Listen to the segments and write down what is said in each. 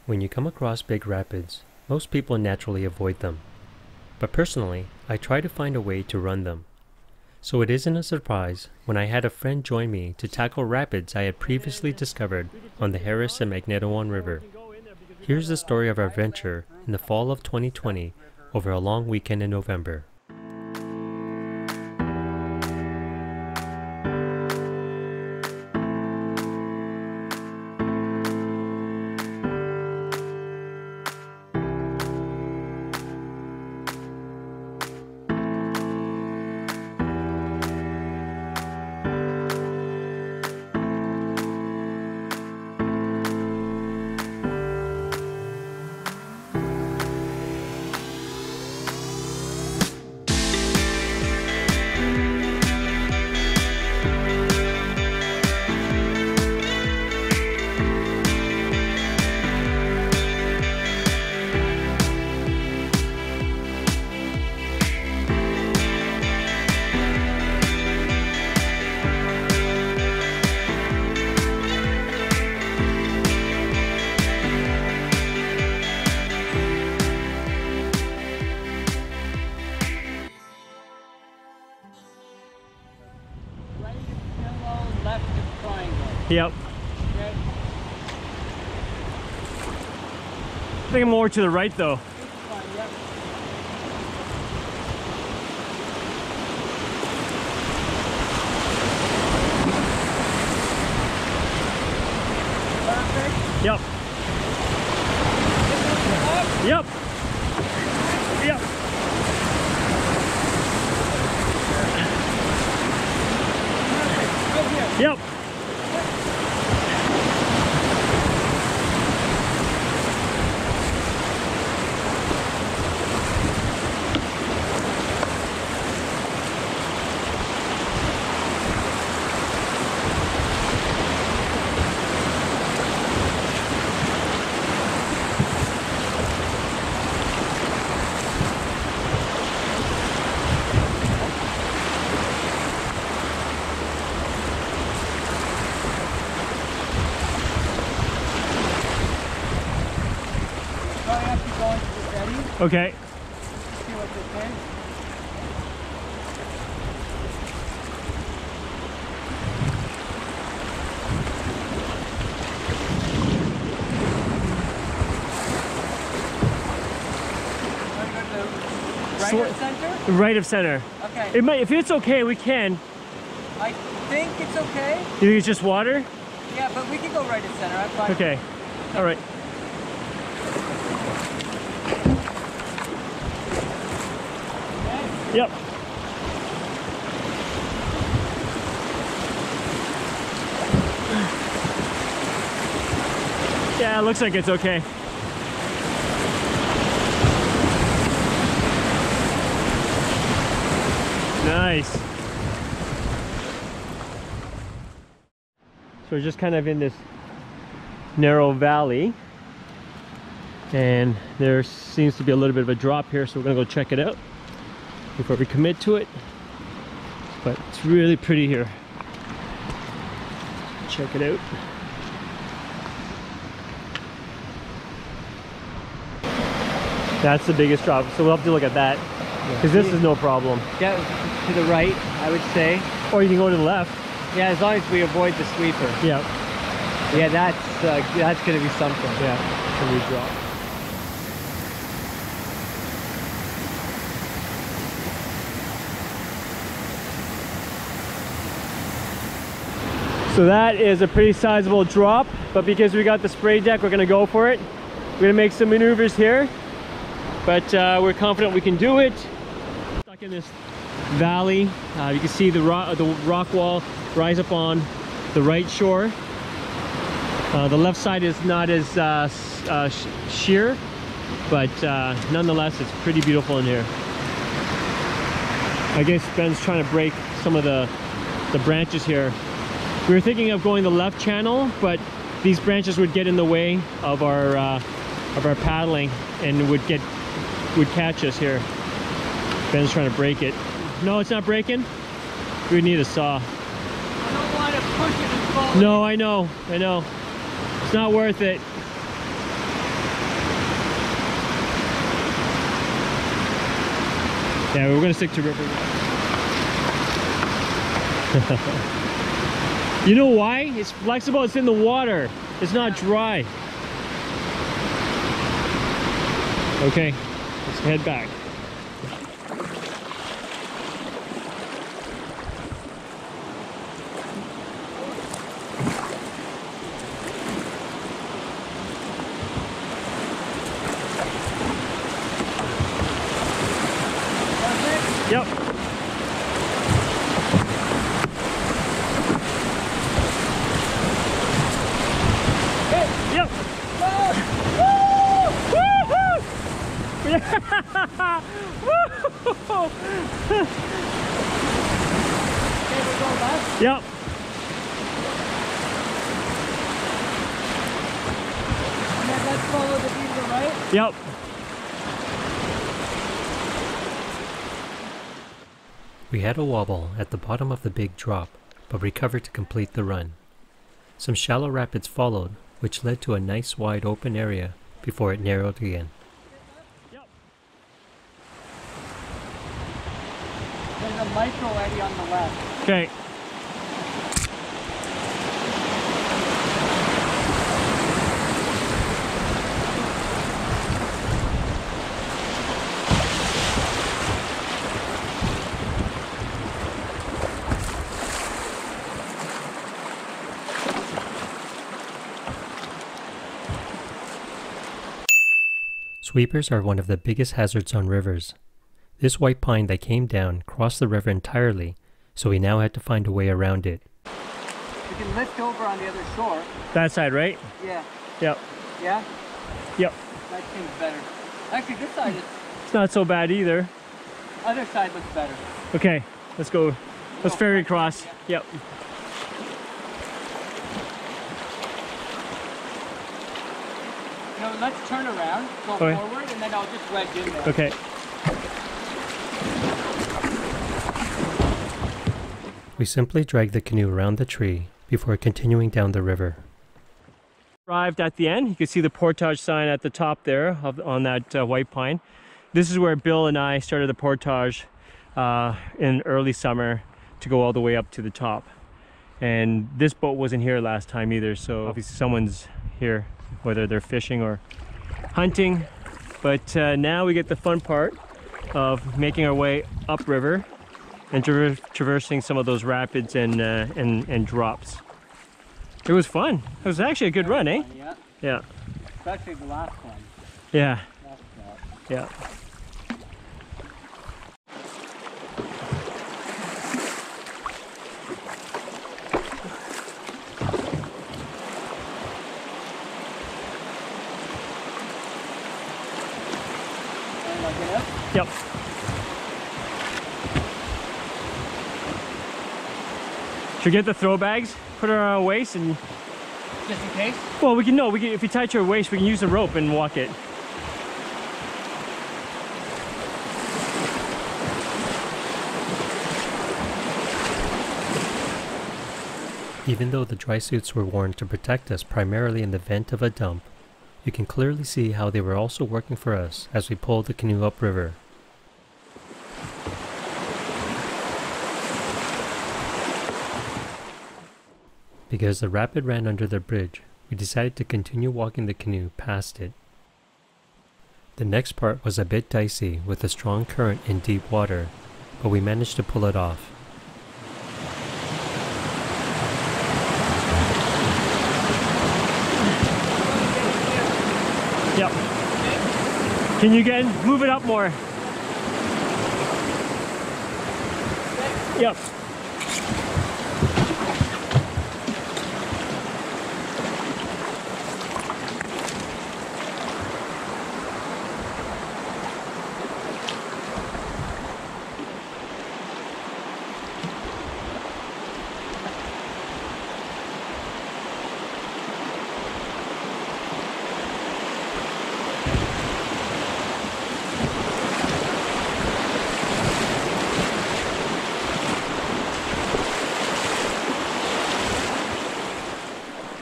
When you come across big rapids, most people naturally avoid them. But personally, I try to find a way to run them. So it isn't a surprise when I had a friend join me to tackle rapids I had previously discovered on the South Magnetawan River. Here's the story of our venture in the fall of 2020 over a long weekend in November. Yep. Okay. I think I'm more to the right though. Fine, yep. Perfect. Yep. Yep. Yep. Yep. Okay. See what's okay. Right of center? Right of center. Okay. It might, if it's okay, we can. I think it's okay. You think it's just water? Yeah, but we can go right of center. I'm fine. Okay. All right. Yep. Yeah, it looks like it's okay. Nice. So we're just kind of in this narrow valley, and there seems to be a little bit of a drop here, so we're gonna go check it out before we commit to it. But it's really pretty here. Check it out. That's the biggest drop, so we'll have to look at that, because this is no problem. Yeah, to the right, I would say. Or you can go to the left. Yeah, as long as we avoid the sweeper. Yeah. Yeah, that's going to be something. Yeah, it's a new drop. So that is a pretty sizable drop, but because we got the spray deck, we're gonna go for it. We're gonna make some maneuvers here, but we're confident we can do it. Stuck in this valley, you can see the rock wall rise up on the right shore. The left side is not as sheer, but nonetheless, it's pretty beautiful in here. I guess Ben's trying to break some of the branches here. We were thinking of going the left channel, but these branches would get in the way of our paddling and would catch us here. Ben's trying to break it. No, it's not breaking. We need a saw. I don't want to push it and fall. No, I know. It's not worth it. Yeah, we're gonna stick to river. You know why? It's flexible, it's in the water. It's not dry. Okay, let's head back. Yep. Hey, yep. Yep. And then let's follow the beaver, right? Yep. We had a wobble at the bottom of the big drop, but recovered to complete the run. Some shallow rapids followed, which led to a nice wide open area before it narrowed again. Yep. There's a micro eddy on the left. Okay. Sweepers are one of the biggest hazards on rivers. This white pine that came down crossed the river entirely, so we now had to find a way around it. You can lift over on the other shore. That side, right? Yeah. Yep. Yeah? Yep. That seems better. Actually, this side is... It's not so bad either. Other side looks better. Okay, let's go. Let's ferry across. Yep. No, let's turn around, go Okay. forward, and then I'll just wedge in there. Okay. We simply dragged the canoe around the tree before continuing down the river. Arrived at the end. You can see the portage sign at the top there on that white pine. This is where Bill and I started the portage in early summer to go all the way up to the top. And this boat wasn't here last time either, so obviously someone's here, whether they're fishing or hunting. But now we get the fun part of making our way upriver and traversing some of those rapids and drops. It was fun. It was actually a good run, eh? Yeah. Yeah. Especially the last one. Yeah. Last drop. Yeah. And like it up. Yep. Should we get the throw bags, put it on our waist, and Just in case. well, we can if you tie it to your waist, we can use the rope and walk it. Even though the dry suits were worn to protect us primarily in the vent of a dump, you can clearly see how they were also working for us as we pulled the canoe upriver. Because the rapid ran under the bridge, we decided to continue walking the canoe past it. The next part was a bit dicey with a strong current in deep water, but we managed to pull it off. Yep. Can you move it up more? Yep.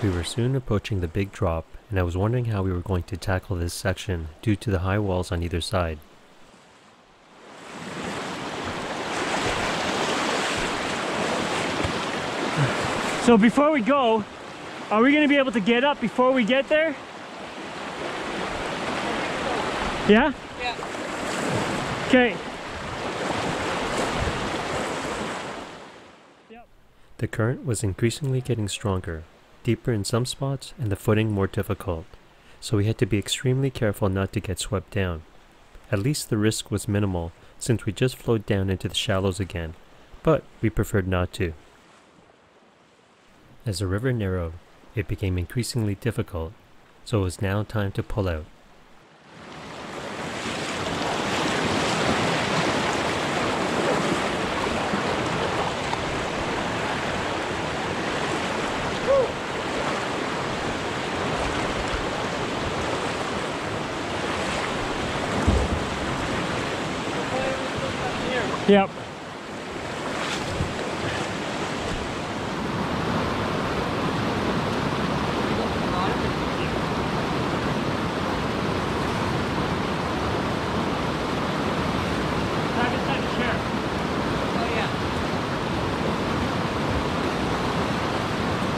We were soon approaching the big drop, and I was wondering how we were going to tackle this section due to the high walls on either side. So before we go, are we going to be able to get up before we get there? Yeah? Yeah. Okay. The current was increasingly getting stronger, deeper in some spots and the footing more difficult, so we had to be extremely careful not to get swept down. At least the risk was minimal since we just flowed down into the shallows again, but we preferred not to. As the river narrowed, it became increasingly difficult, so it was now time to pull out. Yep.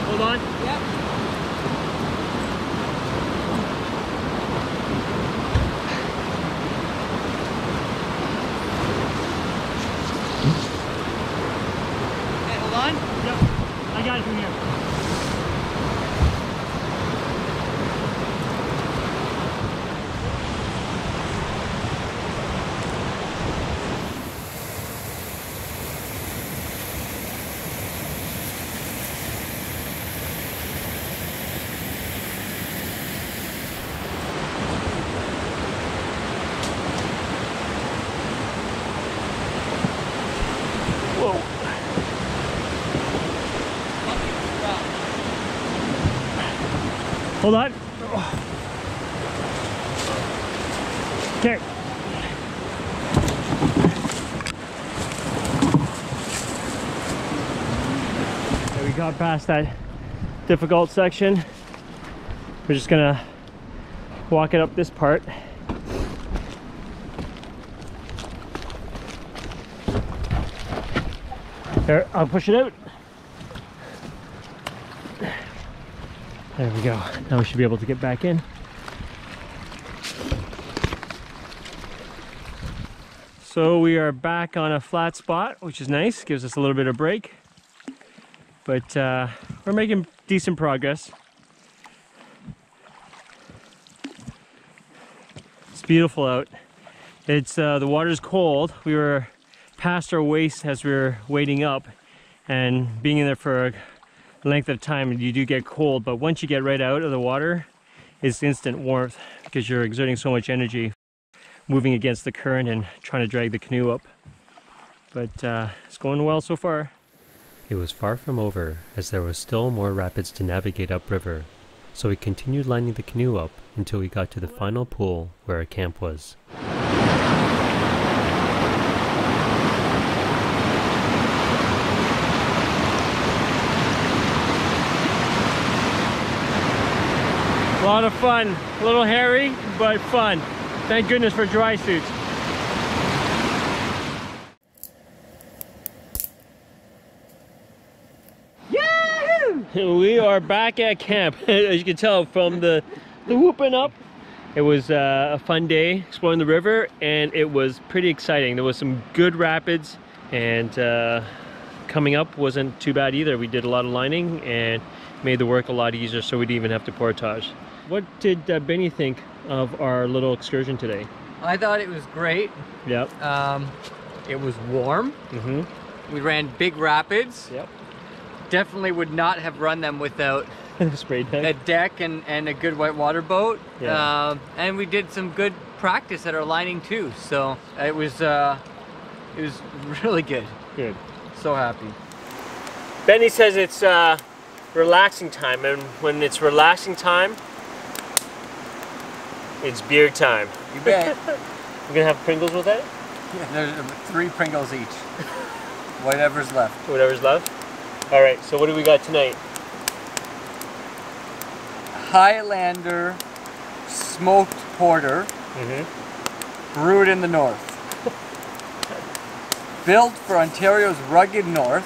Hold on. Yep. Okay, hold on. Yep. I got it from here. Whoa. Hold on. Okay. Okay, we got past that difficult section. We're just gonna walk it up this part. There, I'll push it out. There we go. Now we should be able to get back in. So we are back on a flat spot, which is nice. Gives us a little bit of break. But we're making decent progress. It's beautiful out. It's the water's cold. We were past our waist as we were wading up, and being in there for a length of time, you do get cold, but once you get right out of the water, it's instant warmth because you're exerting so much energy moving against the current and trying to drag the canoe up. But it's going well so far. It was far from over, as there was still more rapids to navigate upriver, so we continued lining the canoe up until we got to the final pool where our camp was. A lot of fun, a little hairy, but fun. Thank goodness for dry suits. Yahoo! We are back at camp. As you can tell from the whooping up. It was a fun day exploring the river, and it was pretty exciting. There was some good rapids, and coming up wasn't too bad either. We did a lot of lining and made the work a lot easier, so we didn't even have to portage. What did Benny think of our little excursion today? I thought it was great. Yep. It was warm. Mm-hmm. We ran big rapids. Yep. Definitely would not have run them without Spray deck. a deck and a good whitewater boat. Yeah. And we did some good practice at our lining too. So it was really good. Good. So happy. Benny says it's relaxing time, and when it's relaxing time, it's beer time. You bet. We're gonna have Pringles with that? Yeah, there's 3 Pringles each. Whatever's left. Whatever's left. All right, so what do we got tonight? Highlander smoked porter, brewed in the north. Built for Ontario's rugged north,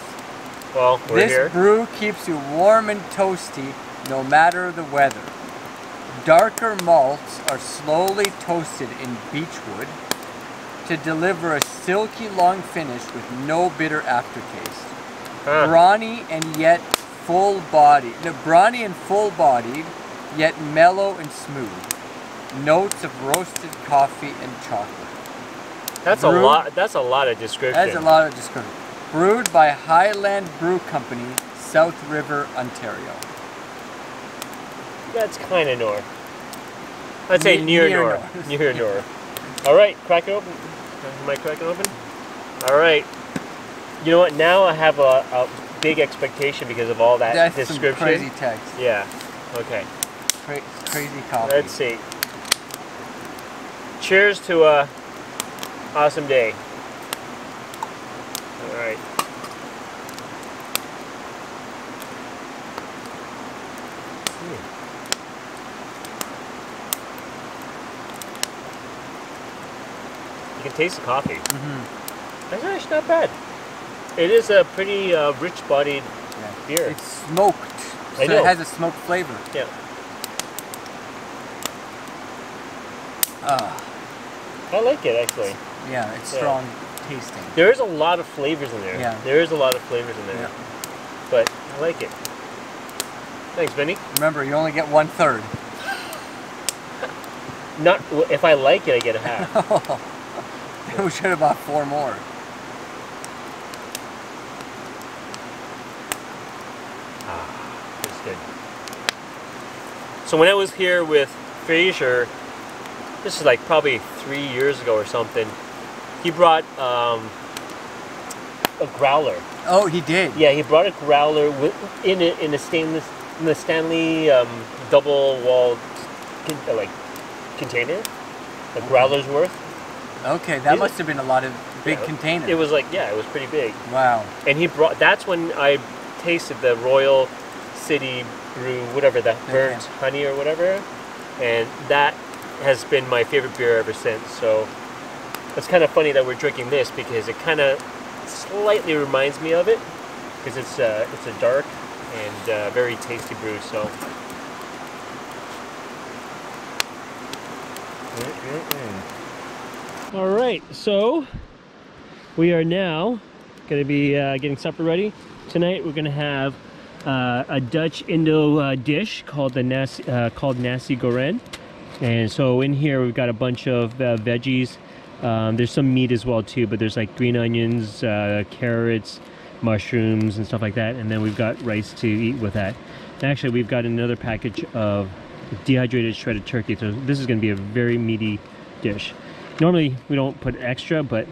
Well, we're This here. brew keeps you warm and toasty no matter the weather. Darker malts are slowly toasted in beechwood to deliver a silky long finish with no bitter aftertaste. Huh. Brawny and yet full-bodied. No, brawny and full-bodied, yet mellow and smooth. Notes of roasted coffee and chocolate. That's Brewed- a lot. That's a lot of description. That's a lot of description. Brewed by Highland Brew Company, South River, Ontario. That's kind of north. I'd say near Near north. north. Near north. All right, crack it open. Am I cracking open? All right. You know what? Now I have a big expectation because of all that That's description. some crazy text. Yeah. Okay. Crazy coffee. Let's see. Cheers to a awesome day. All right. You can taste the coffee. That's actually not bad. It is a pretty rich-bodied beer. It's smoked, so I know. it has a smoked flavor. Yeah. I like it actually. Yeah, it's Yeah. strong tasting. There is a lot of flavors in there. Yeah. There is a lot of flavors in there. Yeah. But I like it. Thanks, Benny. Remember, you only get 1/3. Not if I like it, I get a half. We should have bought 4 more. It's good. So when I was here with Fraser, this is like probably 3 years ago or something, he brought a growler. Oh, he did. Yeah, he brought a growler in a Stanley double-walled container, a growler's worth. Okay, that must have been a lot of big containers. It was like, yeah, it was pretty big. Wow. And he brought, that's when I tasted the Royal City Brew, whatever, that burnt honey or whatever. And that has been my favorite beer ever since. So it's kind of funny that we're drinking this because it kind of slightly reminds me of it because it's a dark and very tasty brew. So. All right, so we are now going to be getting supper ready. Tonight we're going to have a Dutch Indo dish called nasi goreng. And so in here we've got a bunch of veggies. There's some meat as well too, but there's like green onions, carrots, mushrooms and stuff like that. And then we've got rice to eat with that. And actually we've got another package of dehydrated shredded turkey. So this is going to be a very meaty dish. Normally we don't put extra, but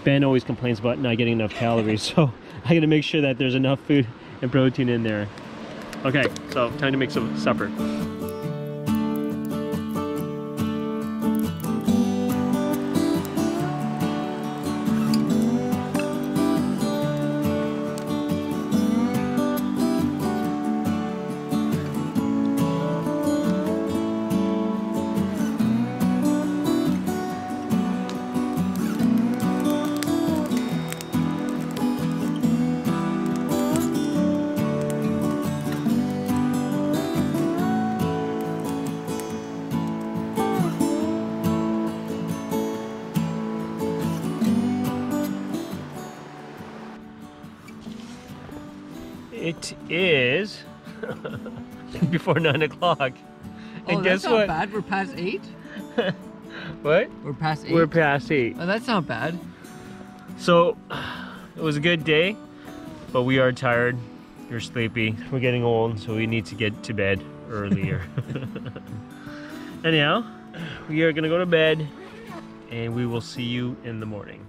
Ben always complains about not getting enough calories, so I gotta make sure that there's enough food and protein in there. Okay, so time to make some supper. It is before 9 o'clock. And guess that's not what? bad. We're past 8. What? We're past 8. We're past 8. Oh, that's not bad. So it was a good day, but we are tired. We're sleepy. We're getting old, so we need to get to bed earlier. Anyhow, we are gonna go to bed, and we will see you in the morning.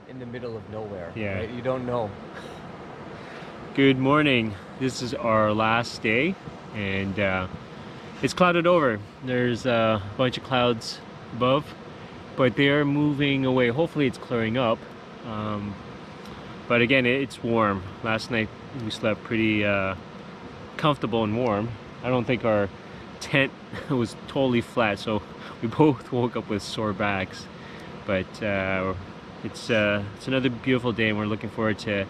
In the middle of nowhere. Yeah. Right? You don't know. Good morning. This is our last day, and it's clouded over. There's a bunch of clouds above, but they are moving away. Hopefully it's clearing up. But again, it's warm. Last night we slept pretty comfortable and warm. I don't think our tent was totally flat, so we both woke up with sore backs. But it's another beautiful day, and we're looking forward to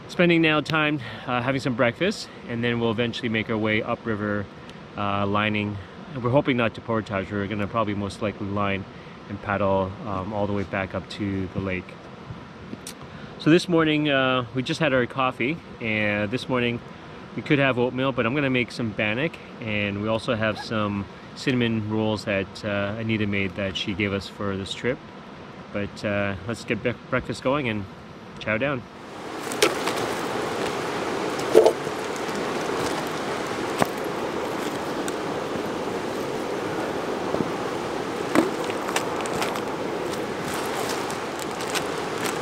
spending now time having some breakfast, and then we'll eventually make our way upriver, lining. And we're hoping not to portage. We're going to probably most likely line and paddle all the way back up to the lake. So this morning we just had our coffee, and this morning we could have oatmeal, but I'm going to make some bannock, and we also have some cinnamon rolls that Anita made that she gave us for this trip. But let's get breakfast going and chow down.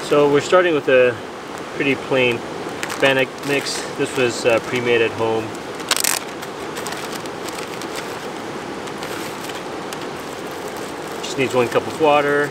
So we're starting with a pretty plain bannock mix. This was pre-made at home. Just needs 1 cup of water.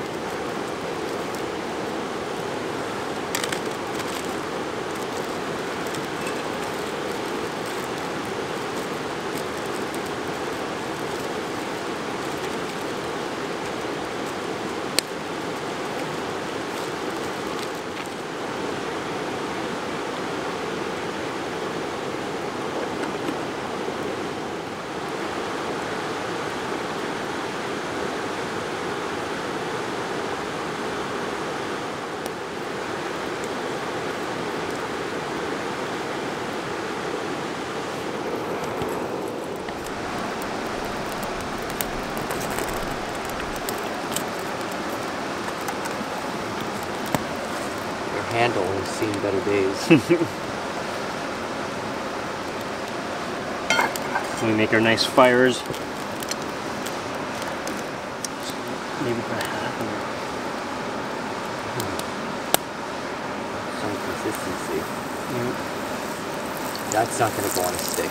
Handle has seen better days. We make our nice fires. Maybe about half Some consistency. That's not going to go on a stick.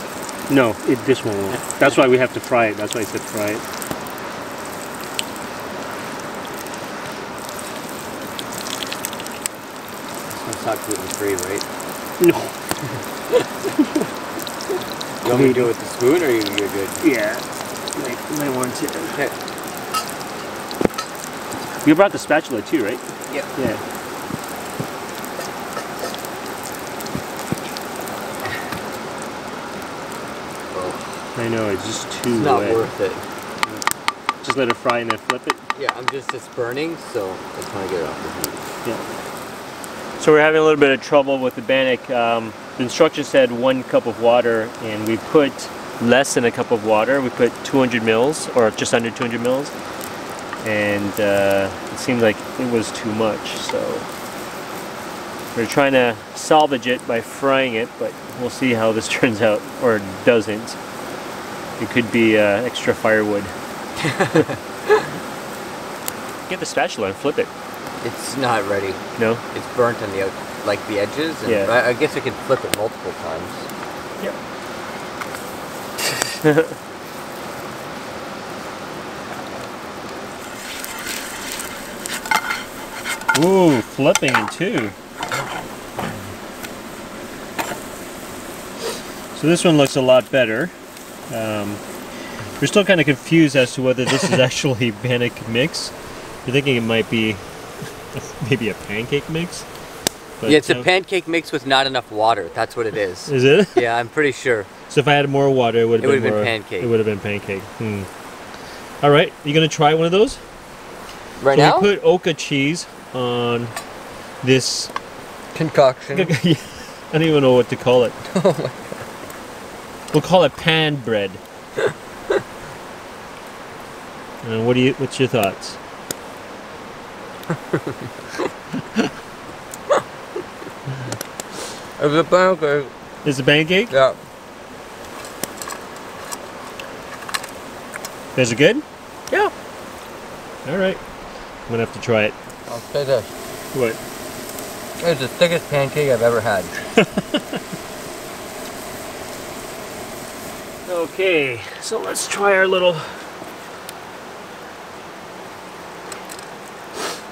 No, this one won't. That's why we have to fry it. That's why I said fry it. It's not gluten-free, right? No. You want me to do it with the spoon, or you're good? Yeah. Might want to. Okay. You brought the spatula too, right? Yep. Yeah. I know, it's just too It's not wet. worth it. Just let it fry and then flip it? Yeah, it's burning, so I just want to get it off the heat. Yeah. So we're having a little bit of trouble with the bannock. The instructions said 1 cup of water, and we put less than a cup of water. We put 200 mils, or just under 200 mils. And it seemed like it was too much, so we're trying to salvage it by frying it, but we'll see how this turns out, or doesn't. It could be extra firewood. Get the spatula and flip it. It's not ready. No? It's burnt on the like the edges. And Yeah. I guess I could flip it multiple times. Yep. Ooh, flipping in two. So this one looks a lot better. We're still kind of confused as to whether this is actually bannock mix. We're thinking it might be maybe a pancake mix. But Yeah, it's a pancake mix with not enough water. That's what it is. Is it? Yeah, I'm pretty sure. So if I had more water, it would have been pancake. It would have been pancake. All right, you gonna try one of those? Right so now? we put Oka cheese on this concoction. I don't even know what to call it. Oh my god. We'll call it pan bread. And what's your thoughts? It's a pancake. It's a pancake? Yeah. Is it good? Yeah. All right. I'm gonna have to try it. I'll say this. What? It's the thickest pancake I've ever had. Okay, so let's try our little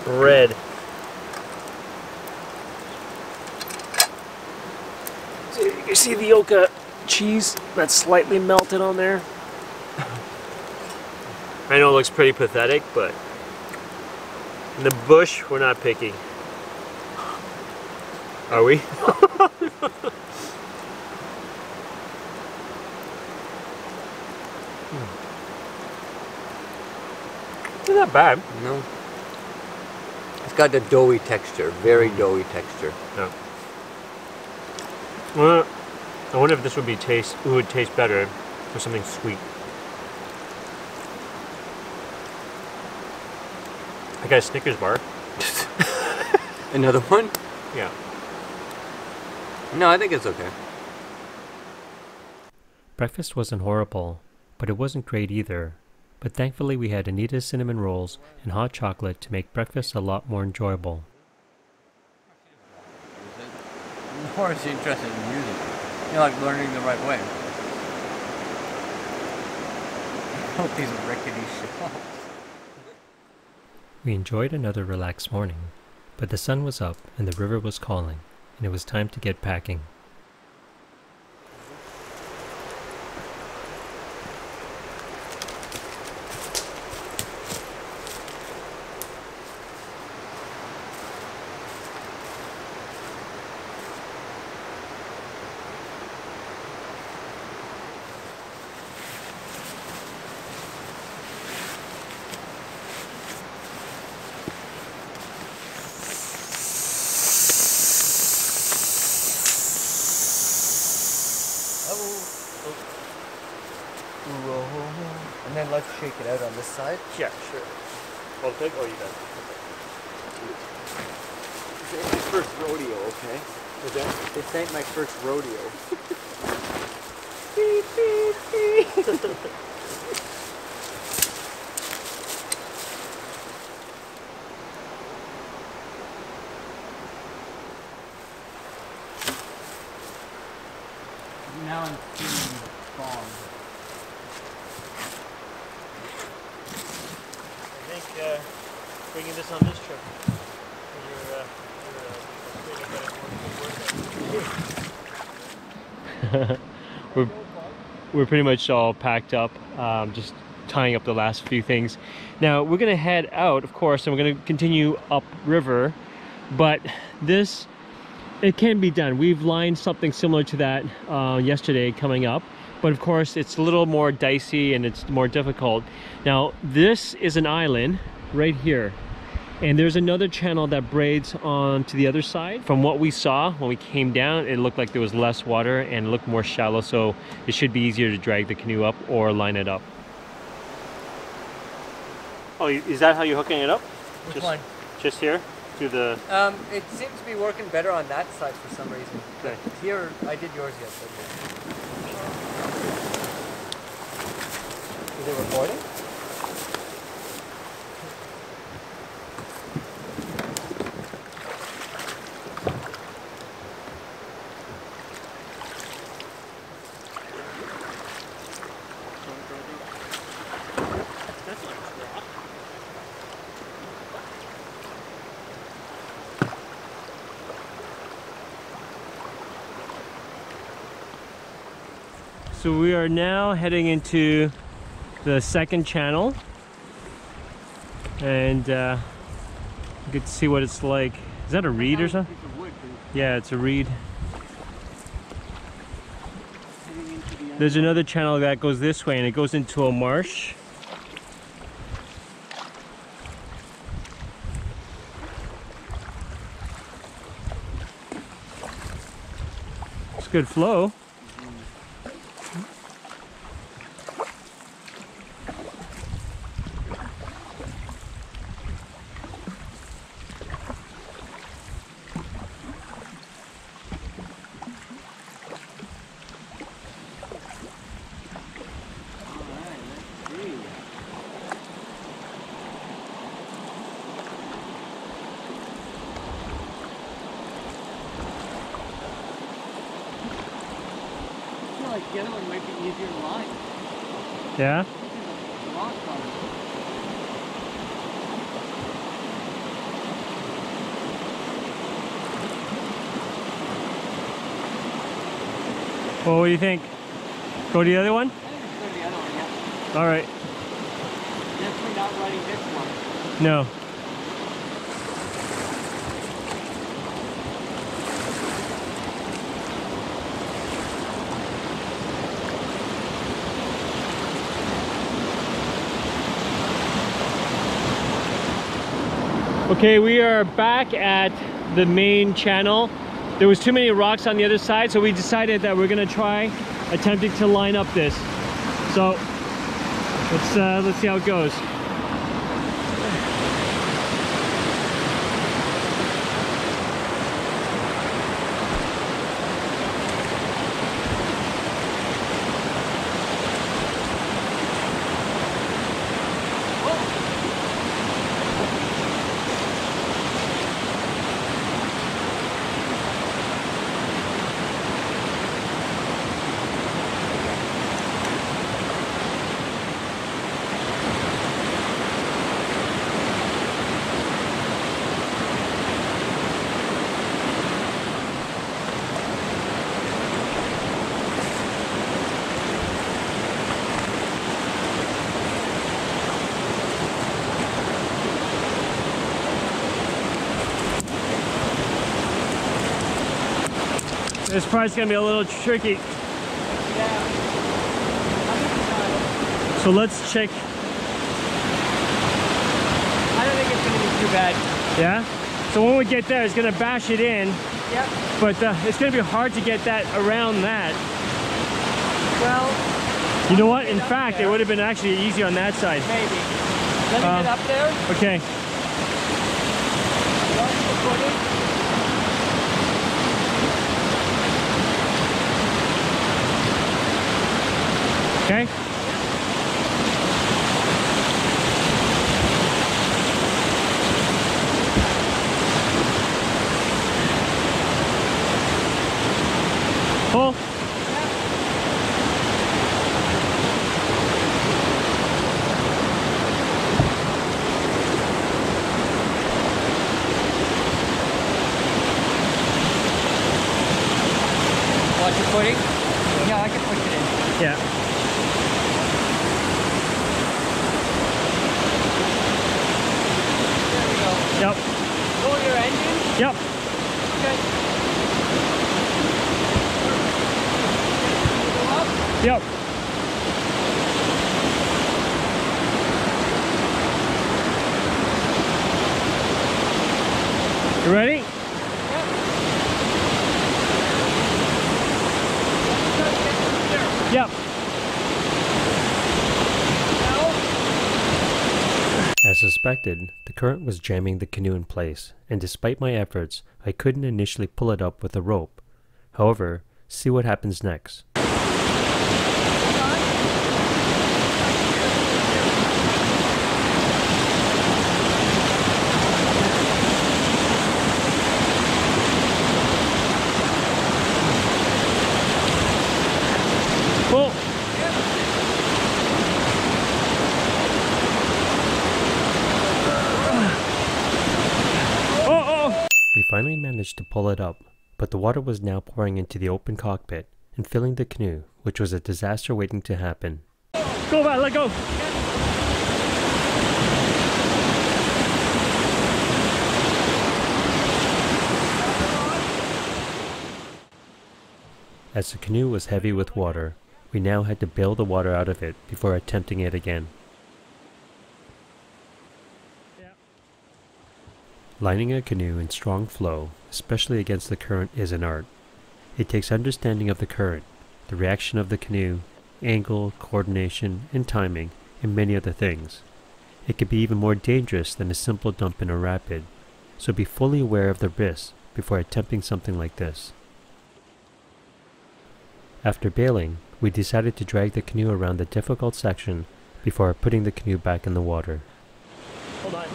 bread. So you can see the Oka cheese that's slightly melted on there. I know it looks pretty pathetic, but in the bush, we're not picky. Are we? It's not bad. No. It's got the doughy texture, very doughy texture. No. Well, I wonder if this would taste better with something sweet. I got a Snickers bar. Another one? Yeah. No, I think it's okay. Breakfast wasn't horrible, but it wasn't great either. But thankfully we had Anita's cinnamon rolls and hot chocolate to make breakfast a lot more enjoyable. I'm more interested in music. You're like learning the right way. Oh, these rickety shelves. We enjoyed another relaxed morning, but the sun was up and the river was calling, and it was time to get packing. And then let's shake it out on this side. Yeah, sure. I'll take. Oh, you got it. This ain't my first rodeo, okay? What's that? This ain't my first rodeo. Beep, beep, beep. Now I'm feeling bomb. I think bringing this on this trip, we're pretty much all packed up, just tying up the last few things. Now we're gonna head out, of course, and we're gonna continue upriver, but this, it can be done. We've lined something similar to that yesterday coming up, but of course it's a little more dicey and it's more difficult. Now this is an island right here, and there's another channel that braids on to the other side. From what we saw when we came down, it looked like there was less water and it looked more shallow, so it should be easier to drag the canoe up or line it up. Oh, is that how you're hooking it up? Which one? Just here? Through the... It seems to be working better on that side for some reason. Okay. Here, I did yours yesterday. Is it recording? So we are now heading into the second channel, and you get to see what it's like. Is that a reed or something? Yeah, it's a reed. Heading into the there's another channel that goes this way and it goes into a marsh. It's good flow. The other one might be easier to line. Yeah? Well, what do you think? Go to the other one? I think we should go to the other one, yeah. All right. Definitely not running this one. No. Okay, we are back at the main channel. There was too many rocks on the other side, so we decided that we're gonna try attempting to line up this. So let's see how it goes. This part's gonna be a little tricky. So let's check. I don't think it's going to be too bad. Yeah? So when we get there, it's gonna bash it in. Yep. But it's gonna be hard to get that around that. Well, You know what? In fact, it would have been actually easy on that side. maybe. Let me get up there. Okay. Watch the footage. Okay. Pull. Watch your footing. Yeah, I can push it in. Yeah. There we go. Yep. Go in your engine. Yep. Okay. Go up. Yep. You ready? Yep. As suspected, the current was jamming the canoe in place, and despite my efforts, I couldn't initially pull it up with a rope. However, see what happens next. Pull. We finally managed to pull it up, but the water was now pouring into the open cockpit and filling the canoe, which was a disaster waiting to happen. Go back, let go. As the canoe was heavy with water, We now had to bail the water out of it before attempting it again. Lining a canoe in strong flow, especially against the current, is an art. It takes understanding of the current, the reaction of the canoe, angle, coordination, and timing, and many other things. It can be even more dangerous than a simple dump in a rapid, so be fully aware of the risks before attempting something like this. After bailing, we decided to drag the canoe around the difficult section before putting the canoe back in the water. Hold on.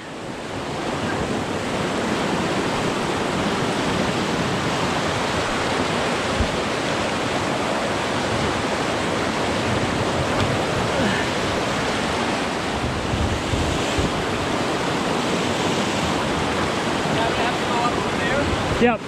Yep.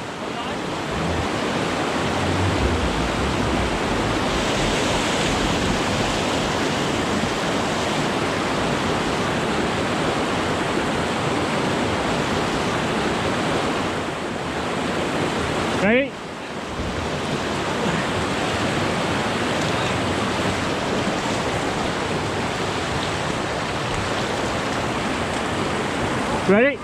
Ready? Ready?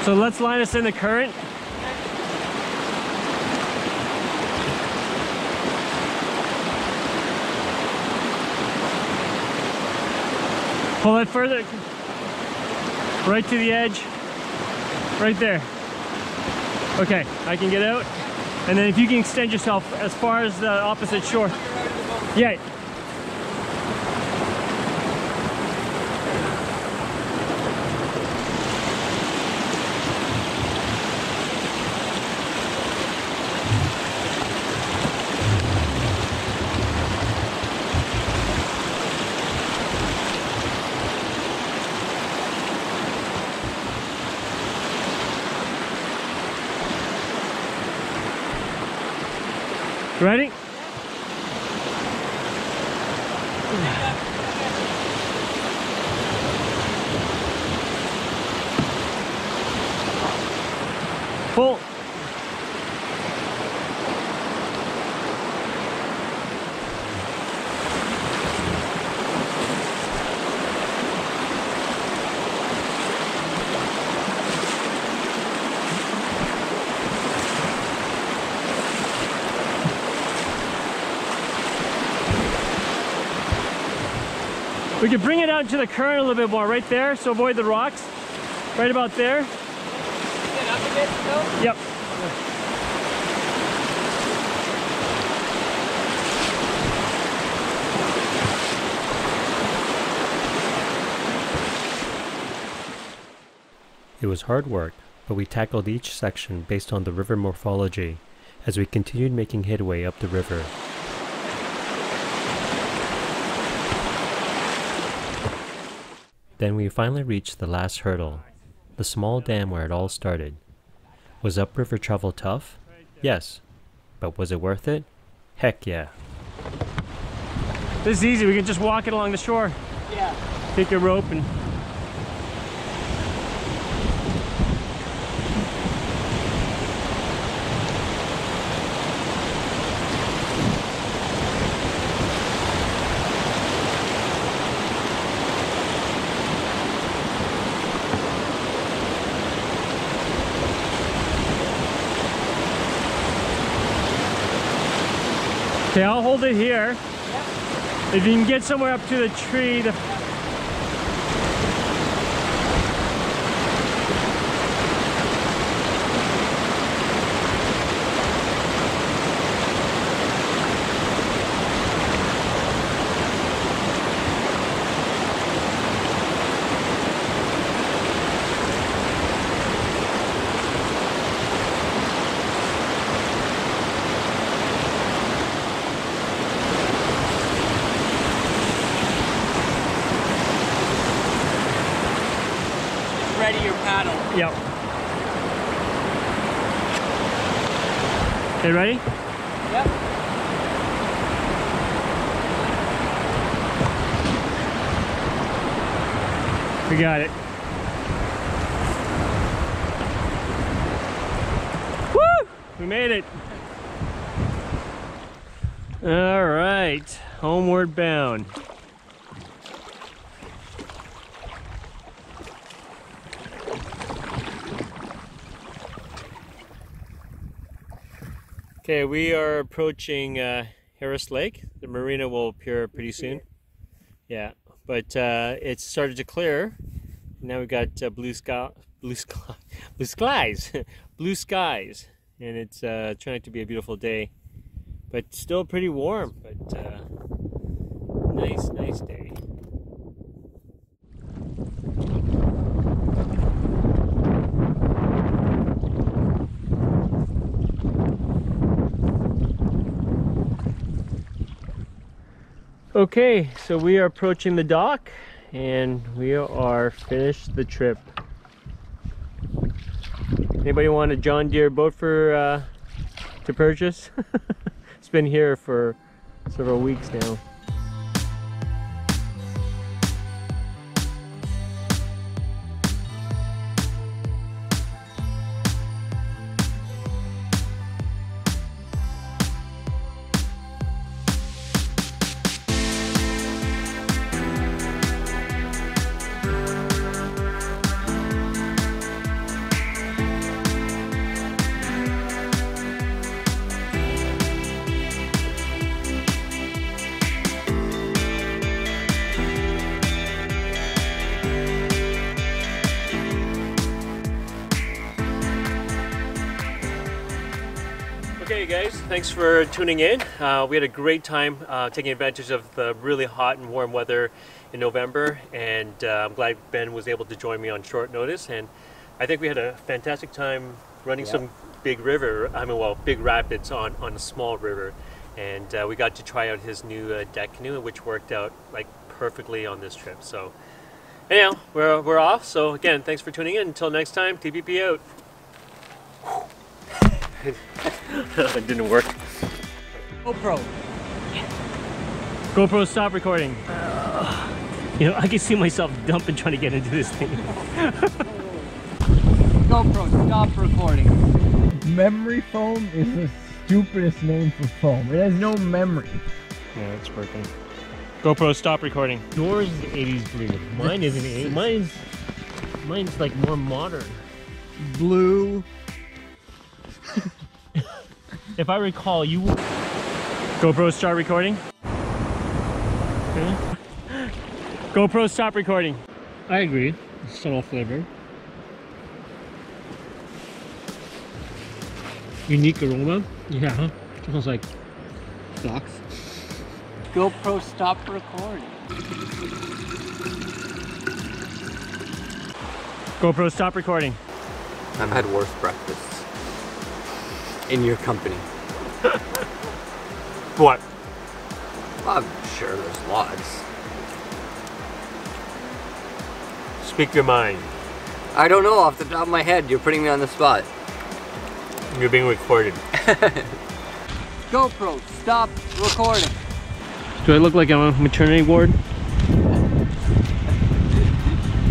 So let's line us in the current. Pull it further, right to the edge, right there. Okay, I can get out. And then if you can extend yourself as far as the opposite shore. Yeah. Ready? Pull. We could bring it out to the current a little bit more, right there, so avoid the rocks. Right about there. Get up a bit still? Yep. It was hard work, but we tackled each section based on the river morphology as we continued making headway up the river. Then we finally reached the last hurdle, the small dam where it all started. Was upriver travel tough? Yes. But was it worth it? Heck yeah. This is easy, we can just walk it along the shore. Yeah. Take a rope and... Okay, I'll hold it here. Yep. If you can get somewhere up to the tree. battle. Yep. Okay, ready? Yep. We got it. Woo! We made it. All right, homeward bound. Okay, we are approaching Harris Lake. The marina will appear pretty soon. Yeah, but it's started to clear. Now we've got blue skies, blue skies, and it's turned out to be a beautiful day. But still pretty warm, but nice day. Okay, so we are approaching the dock and we are finished the trip. Anybody want a John Deere boat for to purchase? It's been here for several weeks now. Okay guys, thanks for tuning in. We had a great time taking advantage of the really hot and warm weather in November, and I'm glad Ben was able to join me on short notice, and I think we had a fantastic time running some big rapids on a small river, and we got to try out his new deck canoe, which worked out like perfectly on this trip. So anyhow, we're off. So again, thanks for tuning in. Until next time, TPP out. It didn't work. GoPro. GoPro, stop recording. You know, I can see myself dumping trying to get into this thing. GoPro, stop recording. Memory foam is the stupidest name for foam. It has no memory. Yeah, it's working. GoPro, stop recording. Yours is 80s blue. Mine isn't 80s. Mine's like more modern. Blue. If I recall, you... GoPro, start recording. Okay. GoPro, stop recording. I agree. Subtle flavor. Unique aroma. Yeah. Smells like socks. GoPro, stop recording. GoPro, stop recording. I've had worse breakfasts. In your company. What? Well, I'm sure there's lots. Speak your mind. I don't know off the top of my head. You're putting me on the spot. You're being recorded. GoPro, stop recording. Do I look like I'm on a maternity ward?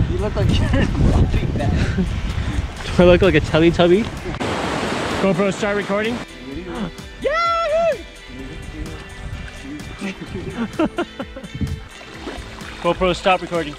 You look like you're in a body bag. Do I look like a Teletubby? GoPro, start recording. Yahoo! GoPro, stop recording.